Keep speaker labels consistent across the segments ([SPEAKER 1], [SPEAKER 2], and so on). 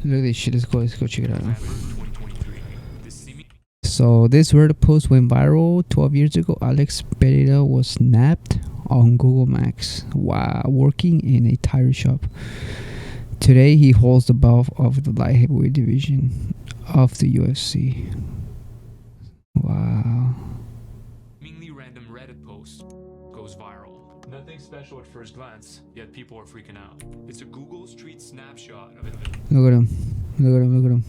[SPEAKER 1] Look at this shit. Let's go check it out. So this Reddit post went viral 12 years ago. Alex Pereira was snapped on Google Maps while working in a tire shop. Today he holds the belt of the light heavyweight division of the UFC. Wow.
[SPEAKER 2] Seemingly random Reddit post goes viral. Nothing special at first glance, yet people are freaking out. It's a Google Street snapshot of it.
[SPEAKER 1] Look at him. Look at him. Look at him.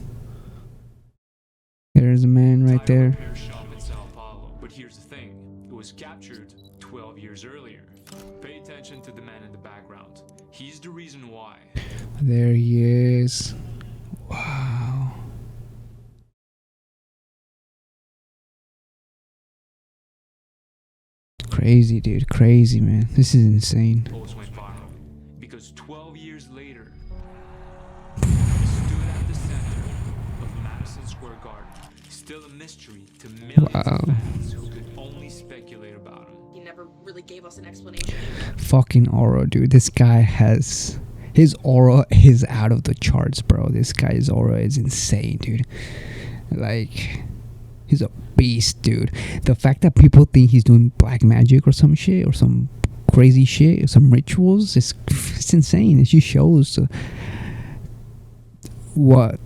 [SPEAKER 1] There's a man right there.
[SPEAKER 2] Repair shop in Sao Paulo. But here's the thing. It was captured 12 years earlier. Pay attention to the man in the background. He's the reason why.
[SPEAKER 1] There he is. Wow. Crazy, dude. Crazy, man. This is insane.
[SPEAKER 2] Post went viral because 12 years later, he stood at the center of Madison Square Garden. Still a mystery to millions of fans who could only speculate about him.
[SPEAKER 3] He never really gave us an explanation.
[SPEAKER 1] Fucking aura, dude. This guy has... His aura is out of the charts, bro. This guy's aura is insane, dude. Like... He's a beast, dude. The fact that people think he's doing black magic or some shit, or some crazy shit, or some rituals, it's insane. It just shows what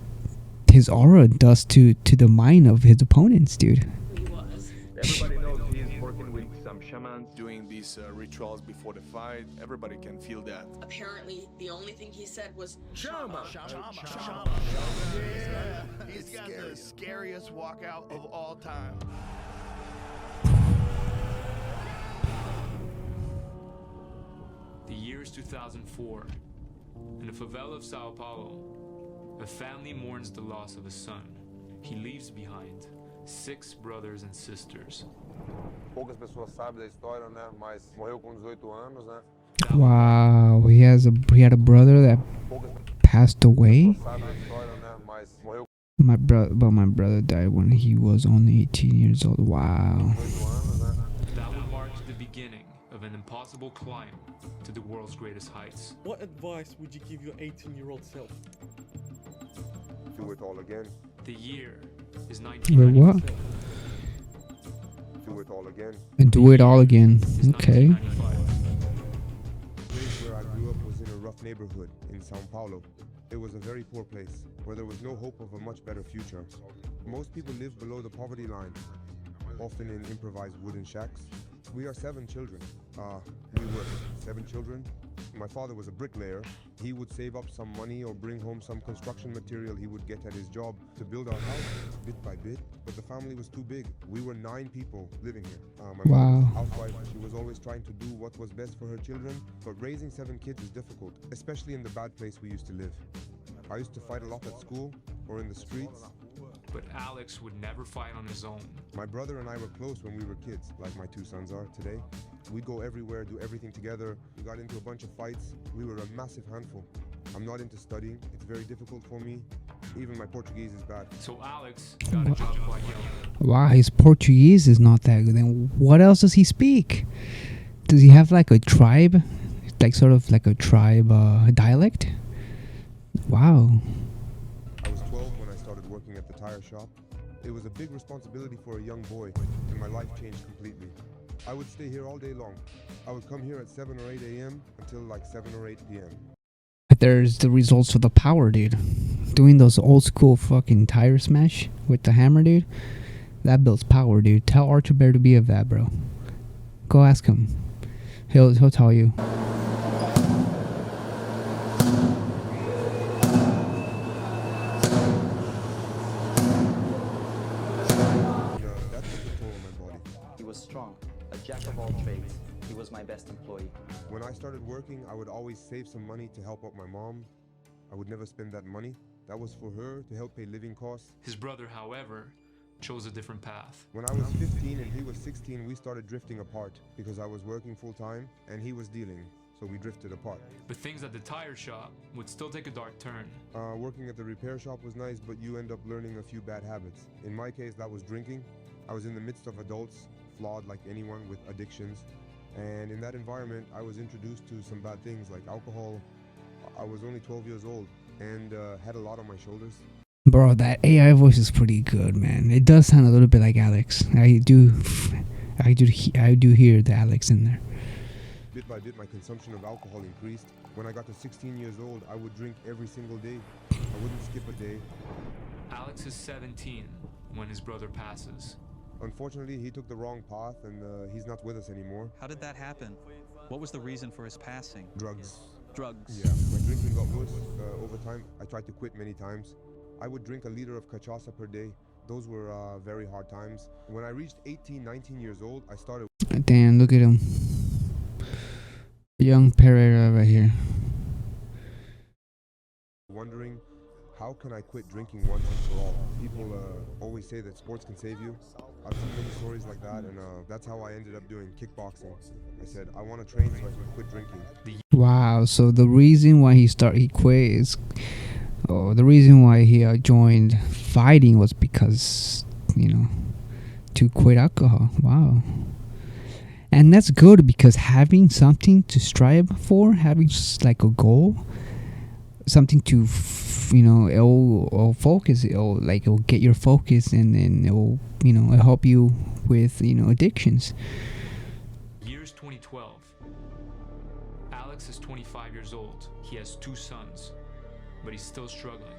[SPEAKER 1] his aura does to the mind of his opponents, dude.
[SPEAKER 3] He was.
[SPEAKER 4] Everybody knows he is working with some shamans doing these rituals before the fight. Everybody can feel that.
[SPEAKER 3] Apparently, the only thing he said was
[SPEAKER 4] Shama.
[SPEAKER 5] Yeah, he's got the scariest walkout of all time.
[SPEAKER 2] The year is 2004. In the favela of Sao Paulo, a family mourns the loss of a son. He leaves behind 6 brothers and sisters.
[SPEAKER 6] Poucas pessoas sabem da história, né? Mas morreu com 18 anos, né?
[SPEAKER 1] Wow, he had a brother that passed away.
[SPEAKER 6] Sabe da história, né? Mas morreu
[SPEAKER 1] My brother died when he was only 18 years old. Wow.
[SPEAKER 6] com 18 anos, né?
[SPEAKER 2] That would mark the beginning of an impossible climb to the world's greatest heights.
[SPEAKER 7] What advice would you give your 18-year-old self?
[SPEAKER 6] Do it all again.
[SPEAKER 2] The year is
[SPEAKER 1] Wait,
[SPEAKER 2] 1994.
[SPEAKER 1] what?
[SPEAKER 6] Do it all again.
[SPEAKER 1] And do it all again. Okay.
[SPEAKER 2] 1995.
[SPEAKER 6] The place where I grew up was in a rough neighborhood in Sao Paulo. It was a very poor place where there was no hope of a much better future. Most people live below the poverty line, often in improvised wooden shacks. We are 7 children. We were 7 children. My father was a bricklayer. He would save up some money or bring home some construction material he would get at his job to build our house bit by bit. But the family was too big. We were 9 people living here. My mom was a housewife. She was always trying to do what was best for her children. But raising 7 kids is difficult, especially in the bad place we used to live. I used to fight a lot at school or in the streets.
[SPEAKER 2] But Alex would never fight on his own.
[SPEAKER 6] My brother and I were close when we were kids, like my 2 sons are today. We'd go everywhere, do everything together. We got into a bunch of fights. We were a massive handful. I'm not into studying. It's very difficult for me. Even my Portuguese is bad.
[SPEAKER 2] So Alex got a job quite young.
[SPEAKER 1] Wow, his Portuguese is not that good. Then what else does he speak? Does he have like a tribe? Like sort of like a tribe dialect? Wow.
[SPEAKER 6] I was 12 when I started working at the tire shop. It was a big responsibility for a young boy, and my life changed completely. I would stay here all day long. I would come here at 7 or 8 a.m. until like 7 or 8 p.m.
[SPEAKER 1] There's the results of the power, dude. Doing those old school fucking tire smash with the hammer, dude. That builds power, dude. Tell Archer Bear to be of that, bro. Go ask him. He'll tell you.
[SPEAKER 6] That took a toll on my body.
[SPEAKER 8] He was strong, a jack of all trades. He was my best employee.
[SPEAKER 6] When I started working, I would always save some money to help out my mom. I would never spend that money. That was for her to help pay living costs.
[SPEAKER 2] His brother, however, chose a different path.
[SPEAKER 6] When I was 15 and he was 16, we started drifting apart because I was working full time and he was dealing, so we drifted apart.
[SPEAKER 2] But things at the tire shop would still take a dark turn.
[SPEAKER 6] Working at the repair shop was nice, but you end up learning a few bad habits. In my case, that was drinking. I was in the midst of adults, flawed like anyone with addictions. And in that environment, I was introduced to some bad things like alcohol. I was only 12 years old, and had a lot on my shoulders.
[SPEAKER 1] Bro, that AI voice is pretty good, man. It does sound a little bit like Alex. I do hear the Alex in there.
[SPEAKER 6] Bit by bit, my consumption of alcohol increased. When I got to 16 years old, I would drink every single day. I wouldn't skip a day.
[SPEAKER 2] Alex is 17 when his brother passes.
[SPEAKER 6] Unfortunately, he took the wrong path, and he's not with us anymore.
[SPEAKER 9] How did that happen? What was the reason for his passing?
[SPEAKER 6] Drugs.
[SPEAKER 9] Drugs.
[SPEAKER 6] Yeah, my drinking got worse over time. I tried to quit many times. I would drink a liter of cachaça per day. Those were very hard times. When I reached 18, 19 years old, I started...
[SPEAKER 1] Damn, look at him. Young Pereira right here.
[SPEAKER 6] wondering, how can I quit drinking once and for all? People always say that sports can save you. I've seen many stories like that, and that's how I ended up doing kickboxing. I said, I want to train so I can quit drinking.
[SPEAKER 1] Wow, so the reason why he quit is... Oh, the reason why he joined fighting was because, to quit alcohol. Wow. And that's good, because having something to strive for, having like a goal, something to, it'll focus, it'll get your focus, and then it'll help you with, addictions.
[SPEAKER 2] Year's 2012. Alex is 25 years old. He has 2 sons, but he's still struggling.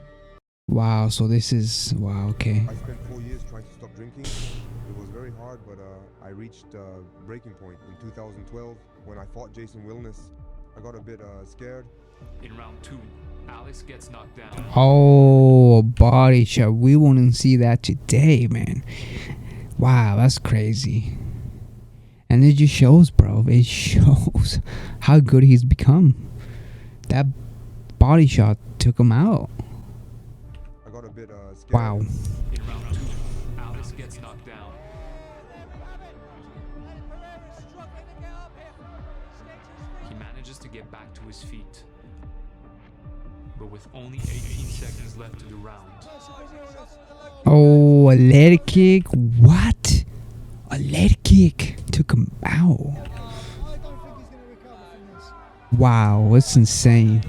[SPEAKER 1] Wow, so this is, wow, okay.
[SPEAKER 6] I spent 4 years trying to stop drinking. It was very hard, but I reached a breaking point in 2012 when I fought Jason Wilness. I got a bit scared.
[SPEAKER 2] In round 2, Alex gets knocked down.
[SPEAKER 1] Oh, a body shot. We wouldn't see that today, man. Wow, that's crazy. And it just shows, bro. It shows how good he's become. That body shot took him out.
[SPEAKER 6] I got a bit scared.
[SPEAKER 1] Wow.
[SPEAKER 2] In round 2, Alex gets knocked down. He manages to get back to his feet. But with only 18 seconds left to the round.
[SPEAKER 1] Oh, a leg kick? What? A leg kick took him out. Wow, that's insane.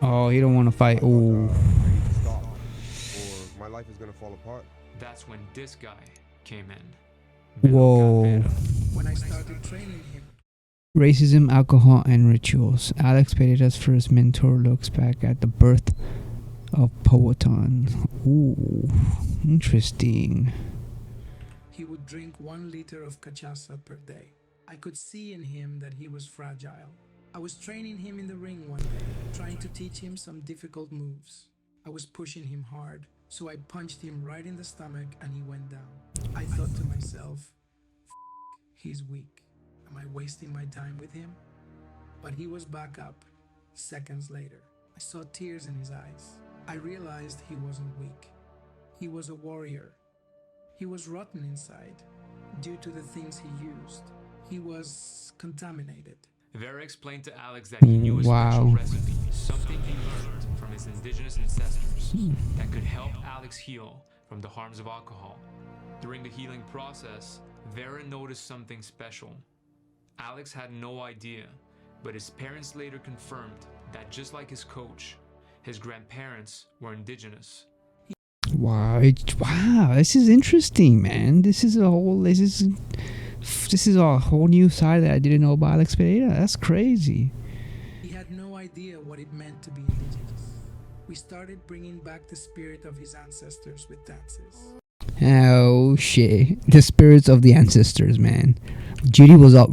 [SPEAKER 1] Oh, he don't want to fight. Oh.
[SPEAKER 6] I need to stop, or my life is gonna fall apart.
[SPEAKER 2] That's when this guy came in.
[SPEAKER 1] Whoa.
[SPEAKER 10] When I started training him.
[SPEAKER 1] Racism, alcohol, and rituals. Alex Pereira's first mentor looks back at the birth of Powhatan. Ooh, interesting.
[SPEAKER 10] He would drink 1 liter of cachaça per day. I could see in him that he was fragile. I was training him in the ring one day, trying to teach him some difficult moves. I was pushing him hard, so I punched him right in the stomach and he went down. I thought to myself, he's weak. Am I wasting my time with him? But he was back up seconds later. I saw tears in his eyes. I realized he wasn't weak. He was a warrior. He was rotten inside due to the things he used. He was contaminated.
[SPEAKER 2] Vera explained to Alex that he knew a special
[SPEAKER 1] Wow.
[SPEAKER 2] recipe, something he learned from his indigenous ancestors that could help Alex heal from the harms of alcohol. During the healing process, Vera noticed something special. Alex had no idea, but his parents later confirmed that just like his coach, his grandparents were indigenous.
[SPEAKER 1] Wow, wow, this is interesting, man. This is a whole new side that I didn't know about Alex Pereira. That's crazy.
[SPEAKER 10] He had no idea what it meant to be indigenous. We started bringing back the spirit of his ancestors with dances.
[SPEAKER 1] Oh shit, the spirits of the ancestors, man. Judy was up,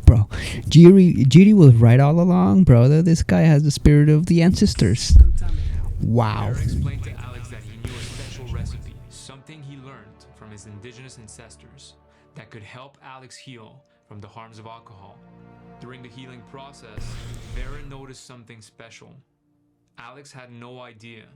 [SPEAKER 1] bro. Judy was right all along, brother. This guy has the spirit of the ancestors. Wow.
[SPEAKER 2] Vera explained to Alex that he knew a special recipe, something he learned from his indigenous ancestors that could help Alex heal from the harms of alcohol. During the healing process, Vera noticed something special. Alex had no idea,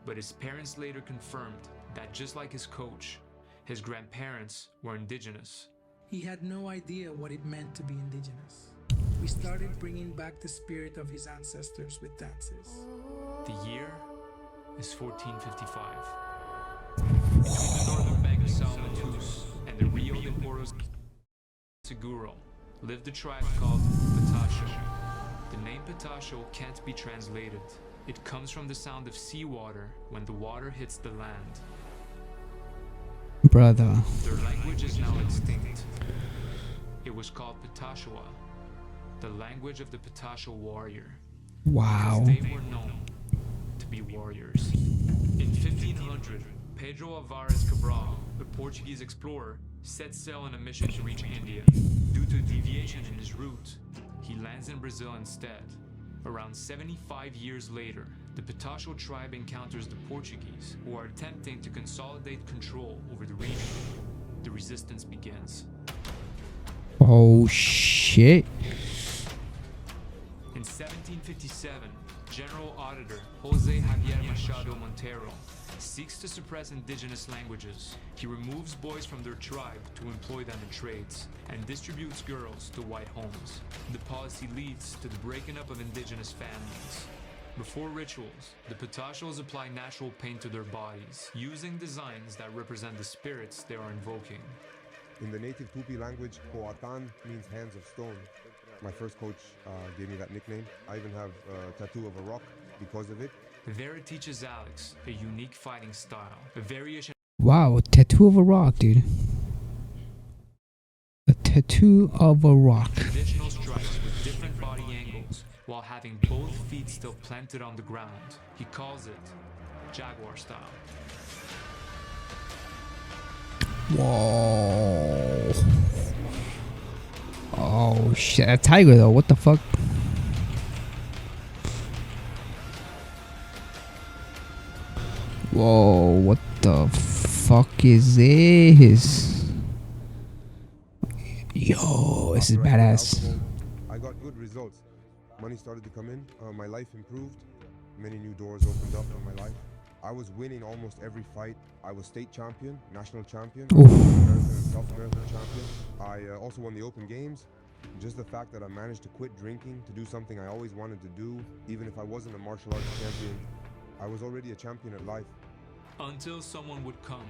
[SPEAKER 2] but his parents later confirmed that just like his coach, his grandparents were indigenous.
[SPEAKER 10] He had no idea what it meant to be indigenous. We started bringing back the spirit of his ancestors with dances.
[SPEAKER 2] The year is 1455. Between the northern bank of Salmatus and the Rio de Poros Seguro lived a tribe called Batasho. The name Patacho can't be translated. It comes from the sound of seawater when the water hits the land.
[SPEAKER 1] Brother.
[SPEAKER 2] Their language is now extinct. It was called Patachoa, the language of the Patacho warrior.
[SPEAKER 1] Wow.
[SPEAKER 2] Because they were known to be warriors. In 1500, Pedro Alvares Cabral, a Portuguese explorer, set sail on a mission to reach India. Due to a deviation in his route, he lands in Brazil instead. Around 75 years later, the Patacho tribe encounters the Portuguese, who are attempting to consolidate control over the region. The resistance begins.
[SPEAKER 1] Oh shit.
[SPEAKER 2] In 1757, General Auditor Jose Javier Machado Montero seeks to suppress indigenous languages. He removes boys from their tribe to employ them in trades and distributes girls to white homes. The policy leads to the breaking up of indigenous families. Before rituals, the Patachos apply natural paint to their bodies, using designs that represent the spirits they are invoking.
[SPEAKER 6] In the native Tupi language, Coatan means hands of stone. My first coach gave me that nickname. I even have a tattoo of a rock because of it.
[SPEAKER 2] There it teaches Alex a unique fighting style, a variation.
[SPEAKER 1] Wow, a tattoo of a rock, dude. A tattoo of a rock.
[SPEAKER 2] Traditional strikes with different body angles while having both feet still planted on the ground. He calls it Jaguar style.
[SPEAKER 1] Whoa. Oh shit, a tiger though, what the fuck? Whoa, what the fuck is this? Yo, this is badass.
[SPEAKER 6] I got good results. Money started to come in, my life improved, many new doors opened up in my life. I was winning almost every fight. I was state champion, national champion, American and South American champion. I also won the Open Games. Just the fact that I managed to quit drinking to do something I always wanted to do, even if I wasn't a martial arts champion, I was already a champion at life.
[SPEAKER 2] Until someone would come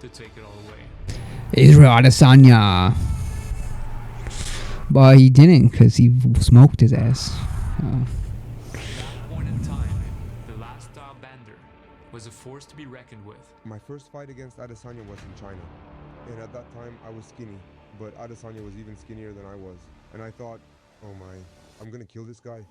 [SPEAKER 2] to take it all away.
[SPEAKER 1] Israel Adesanya. But he didn't, because he smoked his ass.
[SPEAKER 2] At that point in time, the last style bender was a force to be reckoned with.
[SPEAKER 6] My first fight against Adesanya was in China. And at that time, I was skinny. But Adesanya was even skinnier than I was. And I thought, oh my, I'm gonna kill this guy.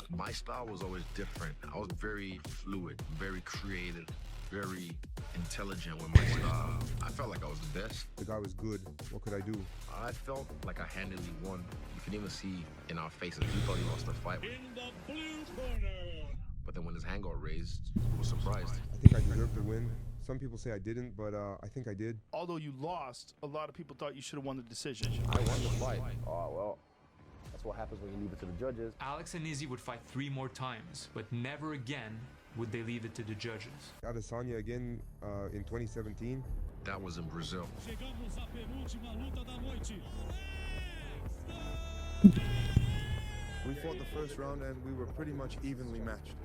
[SPEAKER 11] My style was always different. I was very fluid, very creative, very intelligent with my style. I felt like I was the best.
[SPEAKER 6] The guy was good. What could I do?
[SPEAKER 11] I felt like I handily won. You can even see in our faces, we thought he lost the fight.
[SPEAKER 12] In the blue corner.
[SPEAKER 11] But then when his hand got raised, I was surprised.
[SPEAKER 6] I think I deserved the win. Some people say I didn't, but I think I did.
[SPEAKER 5] Although you lost, a lot of people thought you should have won the decision.
[SPEAKER 8] I won the fight. Oh, well, that's what happens when you leave it to the judges.
[SPEAKER 2] Alex and Izzy would fight 3 more times, but never again would they leave it to the judges.
[SPEAKER 6] Adesanya again in 2017.
[SPEAKER 11] That was in Brazil.
[SPEAKER 5] We fought the first round and we were pretty much evenly matched.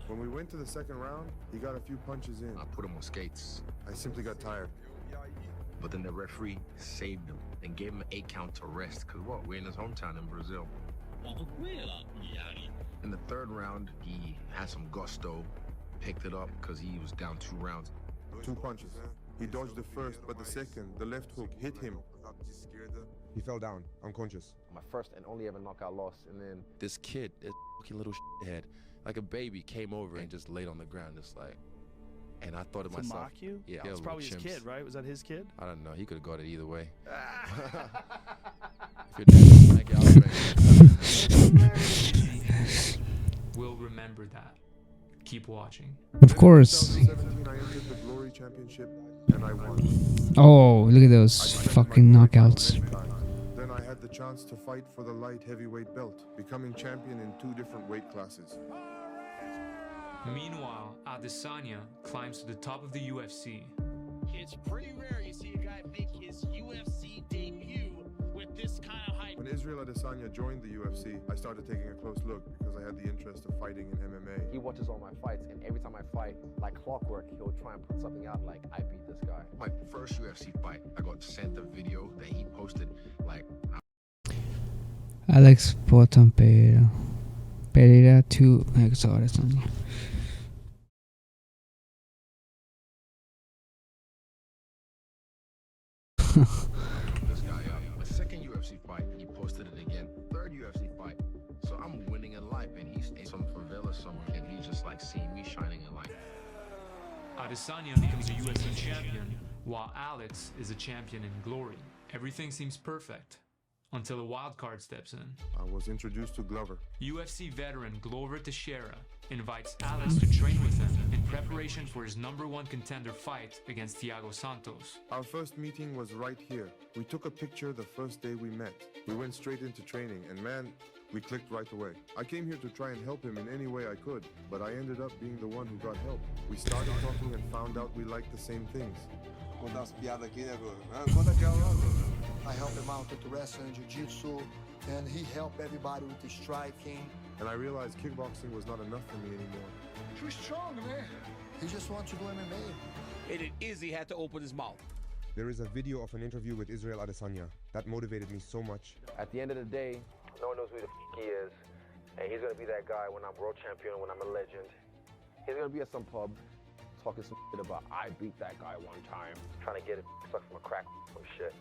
[SPEAKER 5] When we went to the second round, he got a few punches in.
[SPEAKER 11] I put him on skates.
[SPEAKER 5] I simply got tired.
[SPEAKER 11] But then the referee saved him and gave him an 8-count to rest. Cause what? We're in his hometown in Brazil. In the third round, he had some gusto, picked it up because he was down 2 rounds.
[SPEAKER 5] 2 punches. He dodged the first, but the second, the left hook, hit him.
[SPEAKER 6] He fell down, unconscious.
[SPEAKER 8] My first and only ever knockout loss, and then
[SPEAKER 13] this kid, this fucking little head, like a baby, came over and just laid on the ground, just like. And I thought to myself,
[SPEAKER 5] mock you?
[SPEAKER 13] Yeah,
[SPEAKER 5] it's probably his kid, right? Was that his kid?
[SPEAKER 13] I don't know. He could have got it either way. If your dad
[SPEAKER 2] We'll remember that. Keep watching.
[SPEAKER 1] Of course.
[SPEAKER 5] In 2017, I entered the Glory Championship and I won.
[SPEAKER 1] Oh, look at those fucking knockouts.
[SPEAKER 5] Then I had the chance to fight for the light heavyweight belt, becoming champion in 2 different weight classes.
[SPEAKER 2] Meanwhile, Adesanya climbs to the top of the UFC.
[SPEAKER 12] It's pretty rare you see a guy make his UFC debut with this kind of hype.
[SPEAKER 5] When Israel Adesanya joined the UFC, I started taking a close look because I had the interest of fighting in MMA.
[SPEAKER 8] He watches all my fights, and every time I fight, like clockwork, he'll try and put something out like, I beat this guy.
[SPEAKER 11] My first UFC fight, I got sent a video that he posted, like,
[SPEAKER 1] Alex Poton Pereira. Pereira to Adesanya.
[SPEAKER 11] this guy up. My second UFC fight, he posted it again. Third UFC fight. So I'm winning in life, and he's in some favela somewhere, and he's just like seeing me shining in life.
[SPEAKER 2] Adesanya becomes a UFC champion, while Alex is a champion in glory. Everything seems perfect until a wild card steps in.
[SPEAKER 5] I was introduced to Glover.
[SPEAKER 2] UFC veteran Glover Teixeira invites Alex to train with him in preparation for his #1 contender fight against Thiago Santos.
[SPEAKER 5] Our first meeting was right here. We took a picture the first day we met. We went straight into training, and man, we clicked right away. I came here to try and help him in any way I could, but I ended up being the one who got help. We started talking and found out we liked the same things.
[SPEAKER 14] I help him out with the wrestling and jiu-jitsu, and he helped everybody with the striking.
[SPEAKER 5] And I realized kickboxing was not enough for me anymore.
[SPEAKER 14] Too strong, man. He just wants to do MMA.
[SPEAKER 15] And Izzy had to open his mouth.
[SPEAKER 6] There is a video of an interview with Israel Adesanya that motivated me so much.
[SPEAKER 8] At the end of the day, no one knows who the he is, and he's gonna be that guy when I'm world champion, when I'm a legend. He's gonna be at some pub, talking some shit about, I beat that guy one time, trying to get it sucked from a crack, some shit.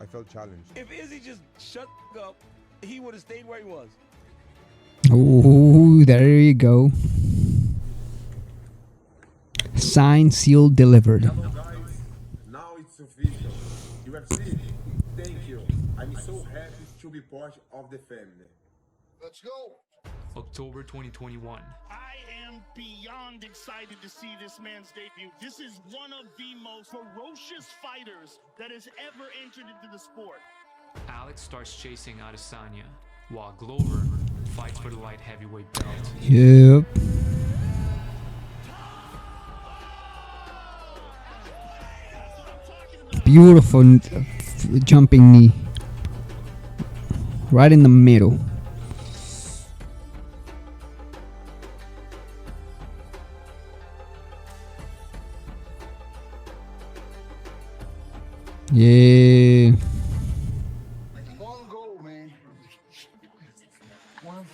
[SPEAKER 6] I felt challenged.
[SPEAKER 15] If Izzy just shut up, he would have stayed where he was.
[SPEAKER 1] Ooh, there you go. Signed, sealed, delivered.
[SPEAKER 16] Hello guys, now it's official. UFC, thank you. I'm so happy to be part of the family.
[SPEAKER 14] Let's go.
[SPEAKER 2] October 2021.
[SPEAKER 12] I am beyond excited to see this man's debut. This is one of the most ferocious fighters that has ever entered into the sport.
[SPEAKER 2] Alex starts chasing Adesanya, while Glover fights for the light heavyweight belt.
[SPEAKER 1] Yep. Beautiful jumping knee. Right in the middle. Yeah.
[SPEAKER 14] One goal, man. One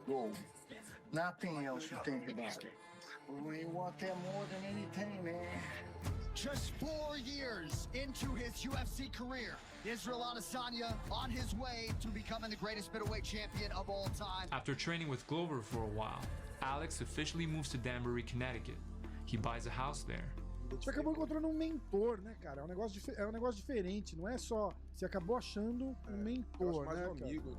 [SPEAKER 14] goal. Nothing else to think about. We want that more than anything, man.
[SPEAKER 17] Just 4 years into his UFC career, Israel Adesanya on his way to becoming the greatest middleweight champion of all time.
[SPEAKER 2] After training with Glover for a while, Alex officially moves to Danbury, Connecticut. He buys a house there.
[SPEAKER 18] Você acabou encontrando um mentor, né, cara? É um negócio diferente, não é só. Você acabou achando um mentor, né,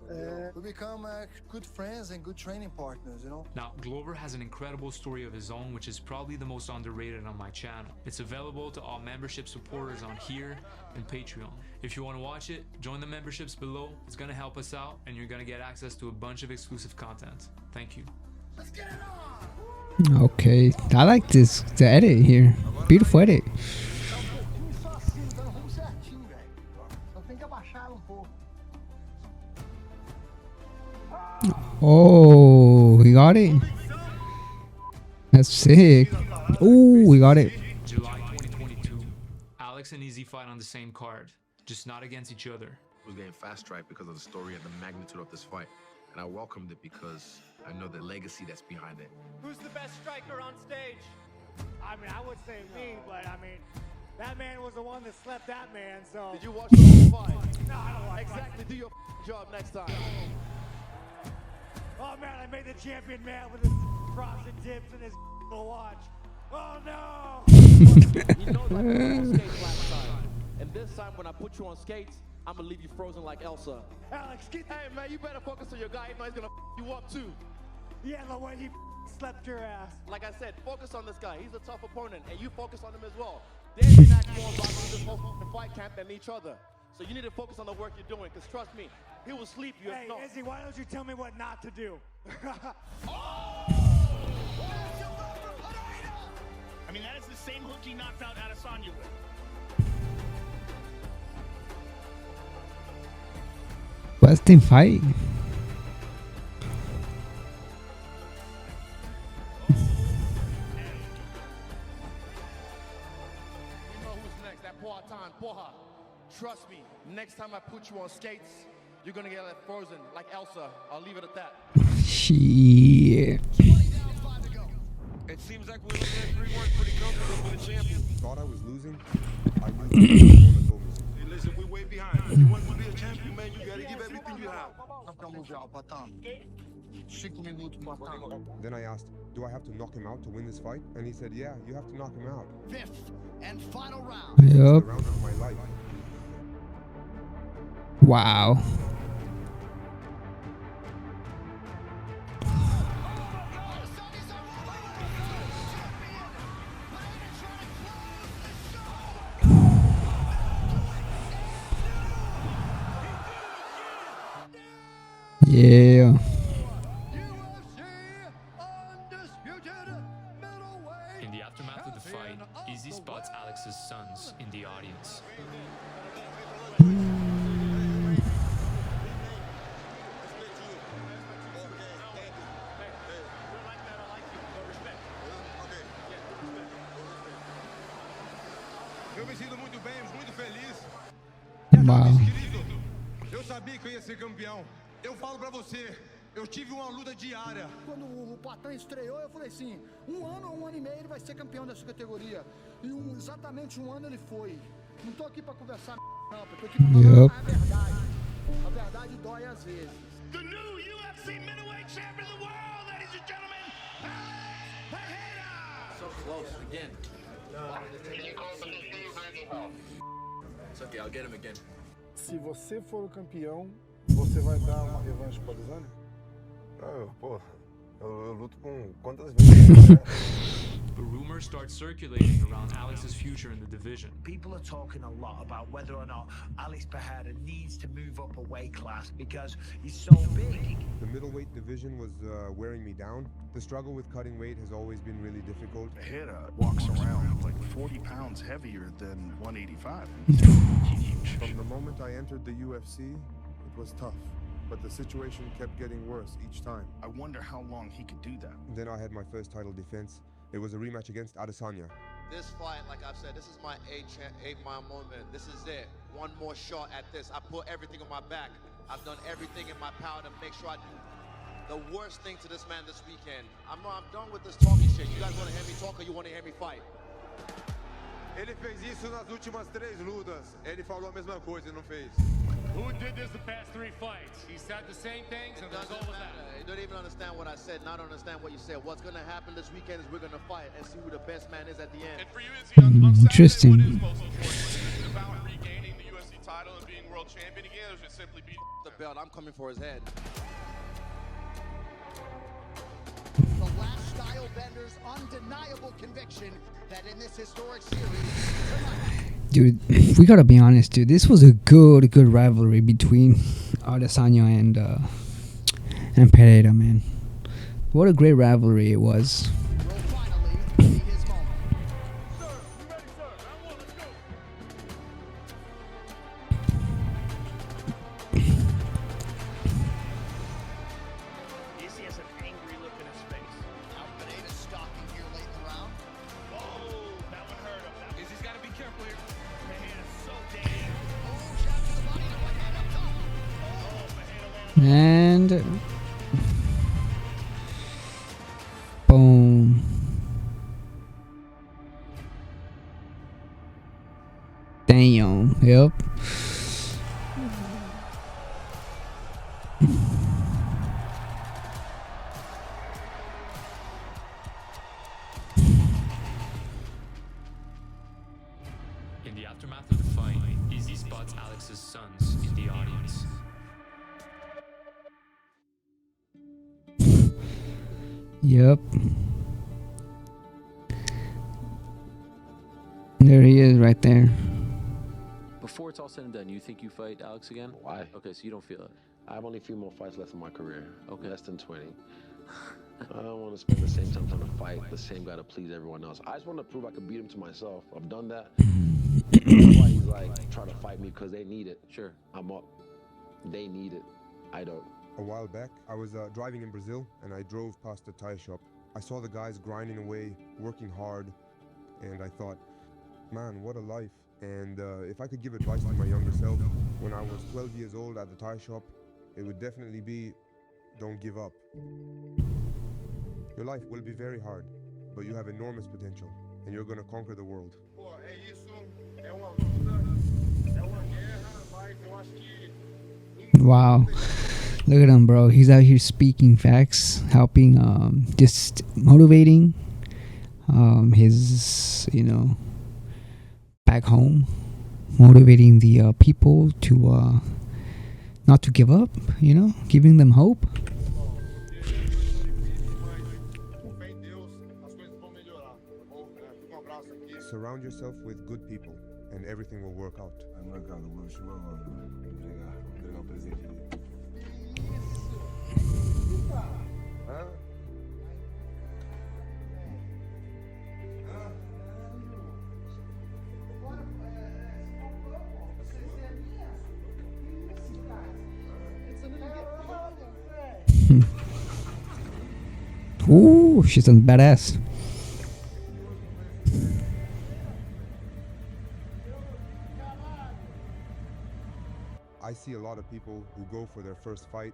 [SPEAKER 18] cara?
[SPEAKER 14] We become good friends and good training partners, you know?
[SPEAKER 2] Now, Glover has an incredible story of his own, which is probably the most underrated on my channel. It's available to all membership supporters on here and Patreon. If you want to watch it, join the memberships below. It's going to help us out, and you're going to get access to a bunch of exclusive content. Thank you.
[SPEAKER 17] Let's get it on!
[SPEAKER 1] Okay, I like the edit here. Beautiful edit. Oh, we got it. That's sick. Oh, we got it.
[SPEAKER 2] July 2022. Alex and Izzy fight on the same card, just not against each other.
[SPEAKER 11] I was getting fast-tracked because of the story and the magnitude of this fight. And I welcomed it because I know the legacy that's behind it.
[SPEAKER 19] Who's the best striker on stage? I mean, I would say me, but I mean, that man was the one that slept that man, so.
[SPEAKER 20] Did you watch the whole fight?
[SPEAKER 19] No, I don't like
[SPEAKER 20] Exactly, do your job next time.
[SPEAKER 19] Oh man, I made the champion man with his frosted tips and his watch. Oh no!
[SPEAKER 20] You know that you were on skates last time. And this time when I put you on skates, I'm gonna leave you frozen like Elsa.
[SPEAKER 19] Alex, get
[SPEAKER 20] Hey man, you better focus on your guy, if not he's gonna you up too.
[SPEAKER 19] Yeah, the way he slept your ass.
[SPEAKER 20] Like I said, focus on this guy. He's a tough opponent, and you focus on him as well. They've been acting more about this whole fight camp than each other. So you need to focus on the work you're doing, because trust me, he will sleep you
[SPEAKER 19] Hey,
[SPEAKER 20] if not.
[SPEAKER 19] Izzy, why don't you tell me what not to do?
[SPEAKER 12] I mean, that is the same hook he knocked out Adesanya with.
[SPEAKER 1] Last team fight.
[SPEAKER 20] You know who's next? That Poatan, Poha. Trust me, next time I put you on skates, you're gonna get like frozen, like Elsa. I'll leave it at that.
[SPEAKER 1] Shit.
[SPEAKER 15] It seems like we're looking at 3-1 pretty comfortable for the champion.
[SPEAKER 6] Thought I was losing? I knew told me.
[SPEAKER 15] Hey, listen, we're way behind. If you want to be a champion, man, you gotta give everything you have.
[SPEAKER 6] Then I asked, do I have to knock him out to win this fight? And he said, yeah, you have to knock him out.
[SPEAKER 17] Fifth and final round.
[SPEAKER 6] The
[SPEAKER 1] Yup.
[SPEAKER 6] round of my life.
[SPEAKER 1] Wow. Yeah.
[SPEAKER 2] In the aftermath of the fight, Izzy spots Alex's sons in the audience.
[SPEAKER 16] Eu me sinto muito bem, muito feliz.
[SPEAKER 1] Wow.
[SPEAKER 16] Eu sabia que eu ia ser campeão. Eu falo pra você, eu tive uma luta diária.
[SPEAKER 17] Quando o Poatan estreou, eu falei assim, 1 ano ou 1 ano e meio ele vai ser campeão dessa categoria. E exatamente 1 ano ele foi. Não tô aqui pra conversar não, eu tô aqui pra falar a verdade. A verdade dói às vezes.
[SPEAKER 12] The new UFC middleweight champion of the world, ladies and gentlemen, Alex Pereira!
[SPEAKER 11] So close again. It's okay, I'll get him again.
[SPEAKER 18] Se você for o campeão, você vai dar uma revanche pro Adesanya?
[SPEAKER 5] Pô, eu luto com quantas vezes?
[SPEAKER 2] A rumor starts circulating around Alex's future in the division.
[SPEAKER 21] People are talking a lot about whether or not Alex Pereira needs to move up a weight class because he's so big.
[SPEAKER 6] The middleweight division was wearing me down. The struggle with cutting weight has always been really difficult.
[SPEAKER 22] Pereira walks around like 40 pounds heavier than 185.
[SPEAKER 5] From the moment I entered the UFC, it was tough. But the situation kept getting worse each time.
[SPEAKER 22] I wonder how long he could do that.
[SPEAKER 6] Then I had my first title defense. It was a rematch against Adesanya.
[SPEAKER 8] This fight, like I've said, this is my 8-mile moment. This is it. One more shot at this. I put everything on my back. I've done everything in my power to make sure I do the worst thing to this man this weekend. I'm done with this talking shit. You guys want to hear me talk or you want to hear me fight?
[SPEAKER 16] Ele fez isso nas últimas 3 lutas. Ele falou a mesma coisa e não fez.
[SPEAKER 23] Who did this the past 3 fights? He said the same things and the result was that.
[SPEAKER 8] You don't even understand what I said, not understand what you said. What's going to happen this weekend is we're going to fight and see who the best man is at the end.
[SPEAKER 22] And for you,
[SPEAKER 1] Interesting.
[SPEAKER 22] what is most important? Is it about regaining the UFC title and being world champion again, or is it simply being
[SPEAKER 8] the belt? I'm coming for his head.
[SPEAKER 17] The last style bender's undeniable conviction that in this historic series tonight.
[SPEAKER 1] Dude, we gotta be honest, dude. This was a good rivalry between Adesanya and Pereira, man. What a great rivalry it was.
[SPEAKER 12] Izzy has an angry look in his face.
[SPEAKER 17] Now Pereira's stalking here late in the round.
[SPEAKER 12] Oh, that one hurt him.
[SPEAKER 15] Izzy's got to be careful here.
[SPEAKER 12] Pereira's so damn.
[SPEAKER 1] And boom. Damn. Yep.
[SPEAKER 2] In the aftermath of the fight, Izzy spots Alex's sons in the audience.
[SPEAKER 1] Yep. There he is right there.
[SPEAKER 24] Before it's all said and done, you think you fight Alex again?
[SPEAKER 8] Why?
[SPEAKER 24] Okay, so you don't feel it.
[SPEAKER 8] I have only a few more fights left in my career.
[SPEAKER 24] Okay.
[SPEAKER 8] Less than 20. I don't want to spend the same time trying to fight the same guy to please everyone else. I just want to prove I can beat him to myself. I've done that. That's why he's like trying to fight me because they need it.
[SPEAKER 24] Sure.
[SPEAKER 8] I'm up. They need it.
[SPEAKER 11] I don't.
[SPEAKER 6] A while back, I was driving in Brazil, and I drove past a tire shop. I saw the guys grinding away, working hard, and I thought, man, what a life. And if I could give advice to my younger self, when I was 12 years old at the tire shop, it would definitely be, don't give up. Your life will be very hard, but you have enormous potential, and you're going to conquer the world.
[SPEAKER 1] Wow. Look at him, bro. He's out here speaking facts, helping, just motivating his, back home, motivating the people to not to give up, giving them hope.
[SPEAKER 6] Surround yourself with good people, and everything will work out.
[SPEAKER 1] Ooh, she's a badass.
[SPEAKER 6] I see a lot of people who go for their first fight,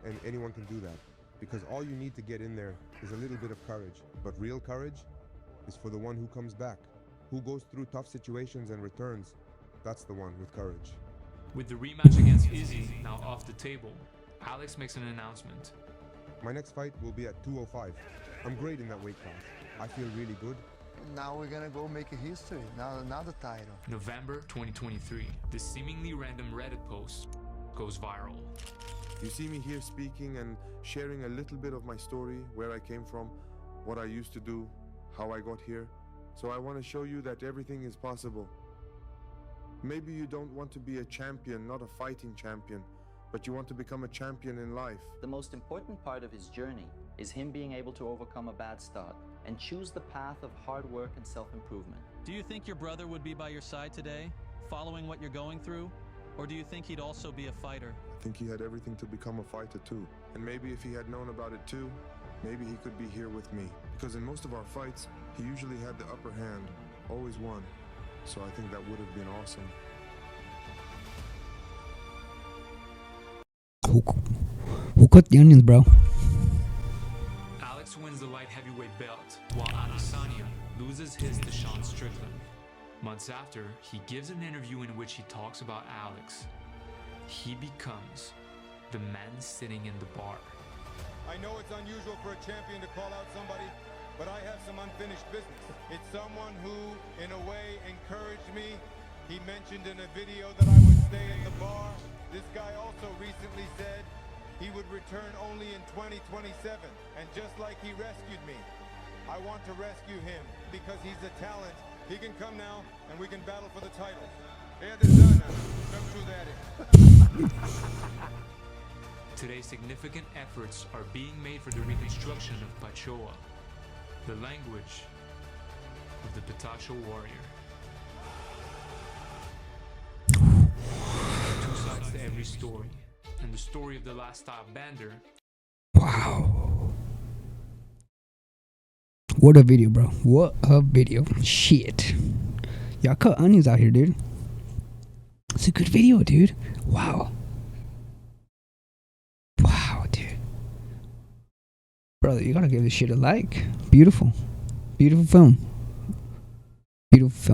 [SPEAKER 6] and anyone can do that, because all you need to get in there is a little bit of courage. But real courage is for the one who comes back, who goes through tough situations and returns. That's the one with courage.
[SPEAKER 2] With the rematch against Izzy now off the table, Alex makes an announcement.
[SPEAKER 6] My next fight will be at 205. I'm great in that weight class. I feel really good.
[SPEAKER 17] Now we're gonna go make a history. Now another title.
[SPEAKER 2] November 2023. This seemingly random Reddit post goes viral.
[SPEAKER 5] You see me here speaking and sharing a little bit of my story, where I came from, what I used to do, how I got here. So I want to show you that everything is possible. Maybe you don't want to be a champion, not a fighting champion, but you want to become a champion in life.
[SPEAKER 3] The most important part of his journey is him being able to overcome a bad start and choose the path of hard work and self-improvement.
[SPEAKER 4] Do you think your brother would be by your side today, following what you're going through? Or do you think he'd also be a fighter?
[SPEAKER 5] I think he had everything to become a fighter too. And maybe if he had known about it too, maybe he could be here with me. Because in most of our fights, he usually had the upper hand, always won. So I think that would have been awesome.
[SPEAKER 1] Who cut the onions, bro?
[SPEAKER 2] Alex wins the light heavyweight belt, while Adesanya loses his to Sean Strickland. Months after, he gives an interview in which he talks about Alex. He becomes the man sitting in the bar.
[SPEAKER 16] I know it's unusual for a champion to call out somebody, but I have some unfinished business. It's someone who, in a way, encouraged me. He mentioned in a video that I would stay in the bar. This guy also recently said he would return only in 2027, and just like he rescued me, I want to rescue him because he's a talent. He can come now, and we can battle for the title.
[SPEAKER 2] Today, significant efforts are being made for the reconstruction of Pachoa, the language of the Patacho warrior. Two sides to every story, and the story of the last style bander.
[SPEAKER 1] Wow. What a video, bro. What a video. Shit. Y'all cut onions out here, dude. It's a good video, dude. Wow. Wow, dude. Brother, you gotta give this shit a like. Beautiful. Beautiful film. Beautiful film.